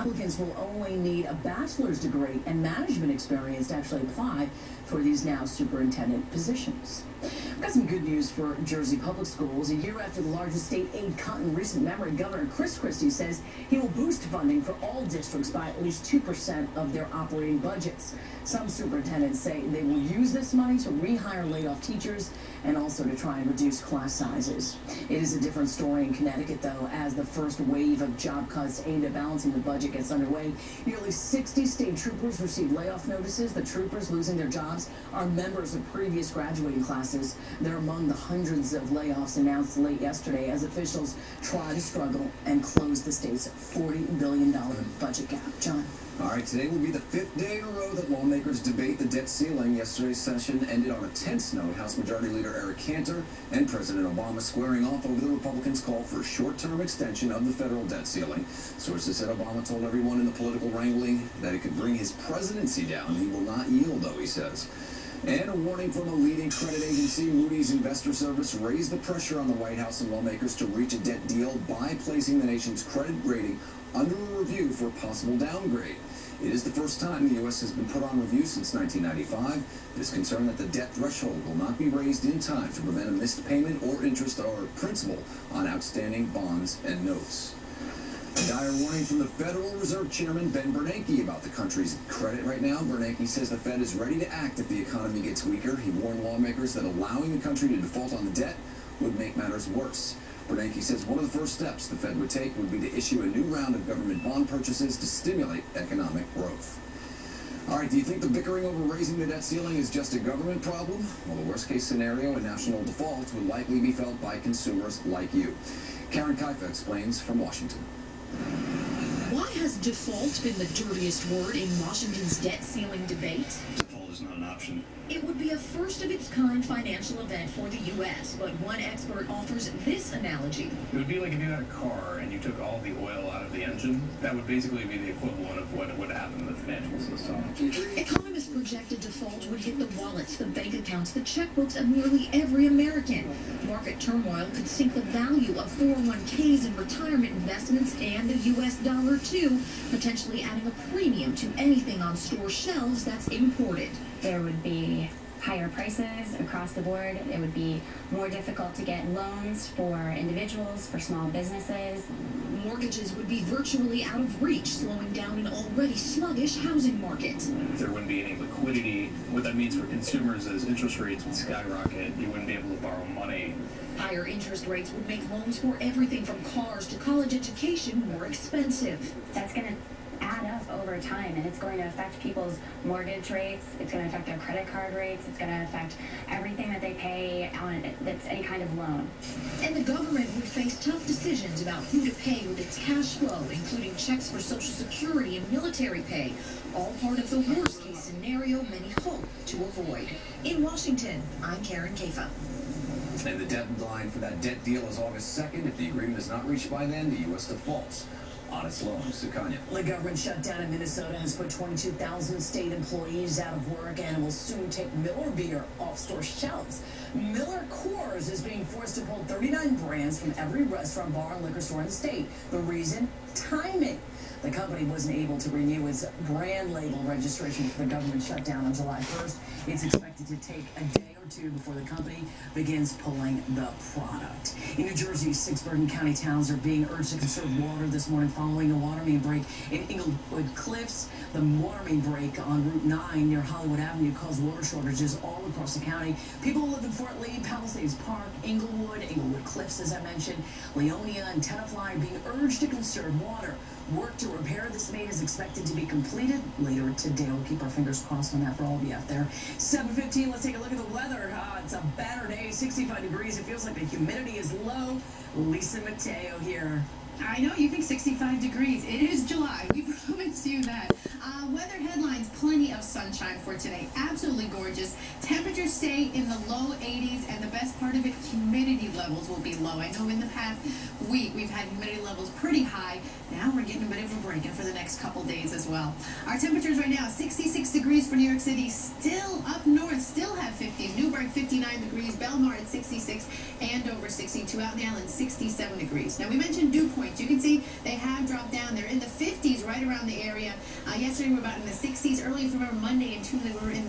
applicants will only need a bachelor's degree and management experience to actually apply for these now superintendent positions. I've got some good news for Jersey Public Schools. A year after the largest state aid cut in recent memory, Governor Chris Christie says he will boost funding for all districts by at least 2% of their operating budgets. Some superintendents say they will use this money to rehire laid-off teachers and also to try and reduce class sizes. It is a different story in Connecticut, though, as the first wave of job cuts aimed at balancing the budget gets underway. Nearly 60 state troopers received layoff notices. The troopers losing their jobs are members of previous graduating classes. They're among the hundreds of layoffs announced late yesterday as officials try to struggle and close the state's $40 billion budget gap. John. All right, today will be the 5th day in a row that lawmakers debate the debt ceiling. Yesterday's session ended on a tense note. House Majority Leader Eric Cantor and President Obama squaring off over the Republicans' call for a short-term extension of the federal debt ceiling. Sources said Obama told everyone in the political wrangling that it could bring his presidency down. He will not yield, though, he says. And a warning from a leading credit agency, Moody's Investor Service, raised the pressure on the White House and lawmakers to reach a debt deal by placing the nation's credit rating under a review for a possible downgrade. It is the first time the U.S. has been put on review since 1995. There's concern that the debt threshold will not be raised in time to prevent a missed payment or interest or principal on outstanding bonds and notes. A dire warning from the Federal Reserve Chairman Ben Bernanke about the country's credit right now. Bernanke says the Fed is ready to act if the economy gets weaker. He warned lawmakers that allowing the country to default on the debt would make matters worse. Bernanke says one of the first steps the Fed would take would be to issue a new round of government bond purchases to stimulate economic growth. All right, do you think the bickering over raising the debt ceiling is just a government problem? Well, the worst-case scenario, a national default, would likely be felt by consumers like you. Karen Kaifa explains from Washington. Why has default been the dirtiest word in Washington's debt ceiling debate? Default is not an option. It would be a first-of-its-kind financial event for the U.S., but one expert offers this analogy. It would be like if you had a car and you took all the oil out of the engine. That would basically be the equivalent of what would happen in the financial system. Economists projected default would hit the wallets, the bank accounts, the checkbooks of nearly every American. Market turmoil could sink the value of 401ks and retirement investments and the U.S. dollar, too, potentially adding a premium to anything on store shelves that's imported. There would be higher prices across the board. It would be more difficult to get loans for individuals, for small businesses. Mortgages would be virtually out of reach, slowing down an already sluggish housing market. There wouldn't be any liquidity. What that means for consumers is interest rates would skyrocket. You wouldn't be able to borrow money. Higher interest rates would make loans for everything from cars to college education more expensive. That's going to add up over time, and it's going to affect people's mortgage rates. It's going to affect their credit card rates. It's going to affect everything that they pay on that's any kind of loan. And the government would face tough decisions about who to pay with its cash flow, including checks for Social Security and military pay, all part of the worst-case scenario many hope to avoid. In Washington, I'm Karen Kaifa. And the deadline for that debt deal is August 2nd. If the agreement is not reached by then, the U.S. defaults on its loans. Sukanya. The government shutdown in Minnesota has put 22,000 state employees out of work and will soon take Miller beer off store shelves. Miller Coors is being forced to pull 39 brands from every restaurant, bar, and liquor store in the state. The reason? Timing. The company wasn't able to renew its brand label registration for the government shutdown on July 1st. It's expected to take a day or two before the company begins pulling the product. In New Jersey, 6 Bergen County towns are being urged to conserve water this morning following a water main break in Inglewood Cliffs. The water main break on Route 9 near Hollywood Avenue caused water shortages all across the county. People who live in Fort Lee, Palisades Park, Inglewood Cliffs, as I mentioned, Leonia, and Tenafly are being urged to conserve water. Work to repair this main is expected to be completed later today. We'll keep our fingers crossed on that for all of you out there. 7:15, let's take a look at the weather. It's a better day, 65 degrees. It feels like the humidity is low. Lisa Mateo here. I know you think 65 degrees. It is July. We promised you that. Weather headlines, plenty of of sunshine for today. Absolutely gorgeous. Temperatures stay in the low 80s, and the best part of it, humidity levels will be low. I know in the past week we've had humidity levels pretty high. Now we're getting a bit of a break in for the next couple days as well. Our temperatures right now, 66 degrees for New York City. Still up north, still have 50. Newburgh, 59 degrees. Belmar at 66. Andover, 62. Out in Allen, 67 degrees. Now, we mentioned dew points. You can see they have dropped down. They're in the 50s right around the area. Yesterday, we were about in the 60s. Early from our Monday and Tuesday, we were in the